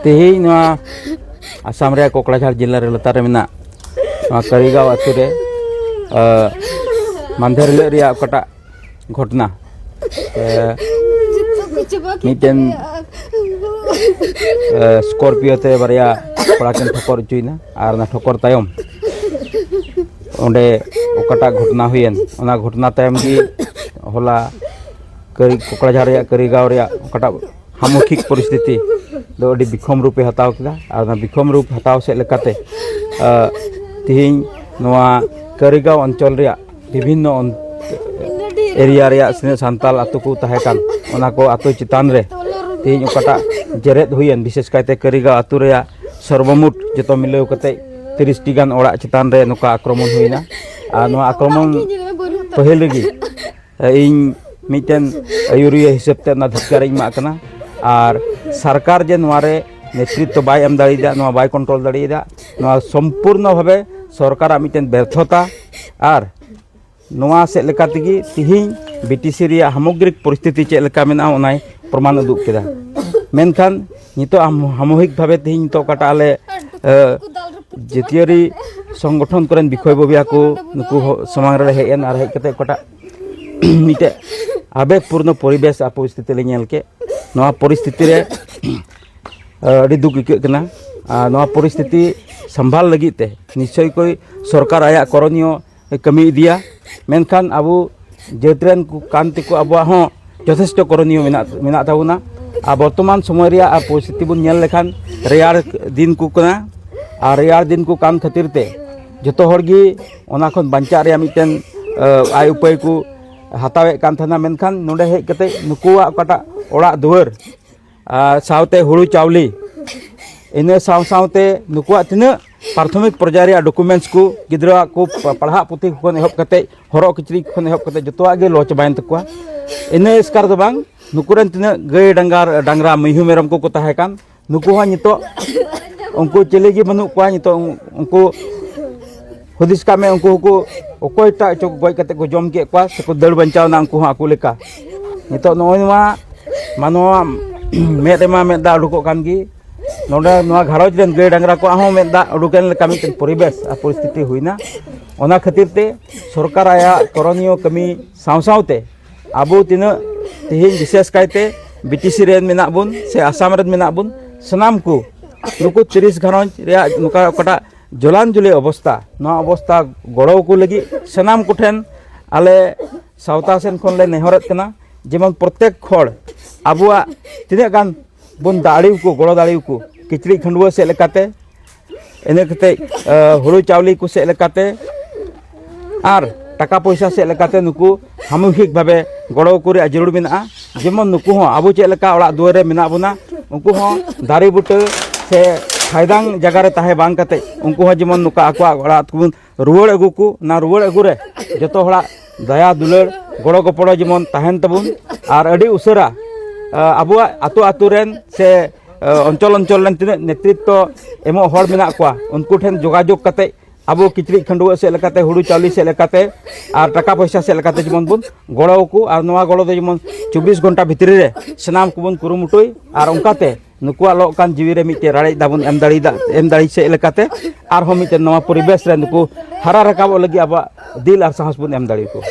तेही आसाम रे कोकड़ाझाड़ जिला रे लतार रे मेना करीगांव आतु रे मांधेर हिलोग रे कटा घटना मिटेन स्कॉर्पियो ते बारिया कड़ा किन ठोकर चुईना और ना ठोकर तायम ओंडे ओकटा घटना हुयन ओना घटना तायम की होला कोकड़ाझाड़ रे करीगांव रे ओकटा हामुखिक परिस्थिति दो अड़ी बिखम रूपे हताव किदा और ना बिखम रूप हताव से लेकाते तिहिं नोआ करीगांव अंचल रे विभिन्न एरिया रे सान्ताल आतु को ताहेकान ओना को आतु चितान रे तिहिं ओकटा जेरेद हुयन विशेष कायते करीगांव आतु रे सर्वमुट जतो मिलाव कते 30 टी गान ओड़ा चितान रे नुका आक्रमण हुईना आ नो आक्रमण पहल गी इन मिटेन आयुरिया हिसाब ते ना धक्का रे मा कना और सरकार जे नोरे नेतृत्व बाय एम दाड़ीदा नोआ बाय कंट्रोल दाड़ीदा नोआ संपूर्ण भावे सरकार मिटेन व्यर्थता और नोआ से लेका तेगी तिहिं बीटीसी रिया सामग्रिक परिस्थिति चे लेका मेना ओनाय प्रमाण उदुग केदा मेनखान नितो सामूहिक भावे तिहिं तो काटा आले जेतियारी संगठन करेन बिखयबबिया को नुकु समांग रे हेन और हेज कते कटा मिटे आवेगपूर्ण परिवेश आ परिस्थिति ले नेल के नोआ परिस्थिति रे अड़ी दुख इक कना नोआ परिस्थिति संभाल लगी ते निश्चय कोई सरकार आया करणीय कमी इदिया मेनखान आबो जेतरेन को कांति को आबो हो यथेष्ट करणीय मेना ताबुना आ वर्तमान समय रे आ परिस्थिति बुन नेल लेखान रेयार दिन को कना आ रेयार दिन को कान खातिर ते जतो हरगी ओना खन बांचा रे मिटेन आय उपाय को हतावे कान थाना मेनखान नोडे हेज कते नुकुआ कटा ओड़ा दुआर सावते हुड़ू चावली इन सावते नुकुआ तिना प्राथमिक पर्याय डॉक्यूमेंट्स को गिद्रा को पढ़ा पुथी खन एहब कते हरो किचरी खन एहब कते जतोआ गे लॉच बायन तकुआ इन एस्कार दो बांग नुकुरन तिना गय डांगरा महिहु मेरम को ताहे कान नुकु हा नितो उनको चलेगी बनु को नितो उनको हुदिस का में उनको को ओकोयटा चोक गय कते को जम के kwa से को दड़ बंचाव ना उनको हा को लेका नितो नोयमा मानवा मेदमा मेदा उडुको कान गी नोडा नोआ घारोज रेन गय डांगरा को आहो मेदा उडुकन लेका मिटन परिवेश आ परिस्थिति हुइना ओना खातिर ते सरकार आया करणीय कमी सावसावते आबो तिना तिहिं विशेष कायते बीटीसी रेन मेना बुन से आसाम रेन मेना बुन सनाम को नुकु 30 घरंज रे नुका कटा जलान जुले अवस्था ना अवस्था गड़ो को लगी सनाम कुठेन आले सावता सेन खन ले नेहरत कना जेमन प्रत्येक खड़ आबुआ तिने गान बुन दाड़ी को गड़ो दाड़ी को किचड़ी खंडुआ से लेकाते एने कते हुड़ू चावली को से लेकाते आर टाका पैसा से लेकाते नुकु सामूहिक भावे गड़ो को रे जरूर मेना जेमन नुकु हो आबु चे लेका ओड़ा दुआर रे मेना बुना उनको हो दाड़ी बुटे से फायदांग जगह रे ताहे बांग कते उनको हो जेमन नुका आकवा ओड़ा को रुवाड़ अगु को ना रुवाड़ अगु रे जतो होड़ा दया दुलड़ गड़ो गपड़ो जेमन ताहेन तबुन और अड़ी उसरा आबुआ आतु आतु रेन से अंचल अंचल रेन तिने नेतृत्व एमो हड़ मेना कोआ उनको ठेन जोगाजोग कते आबो किचड़ी खंडुआ से लेकाते हुड़ू चावली से लेकाते और टाका पैसा से लेकाते जेमन बुन गड़ो को और नवा गड़ो दो जेमन 24 घंटा भितरी रे सनाम को बुन कुरुमुटुई और उनकाते नुकुआ लो कान जीवी रे मिटे राड़े दाबुन एम दाड़ी से लेकाते और हम मिटे नवा परिवेश रे नुकु हरा रकाबो लगी आबा दिल और साहस बुन एम दाड़ी को।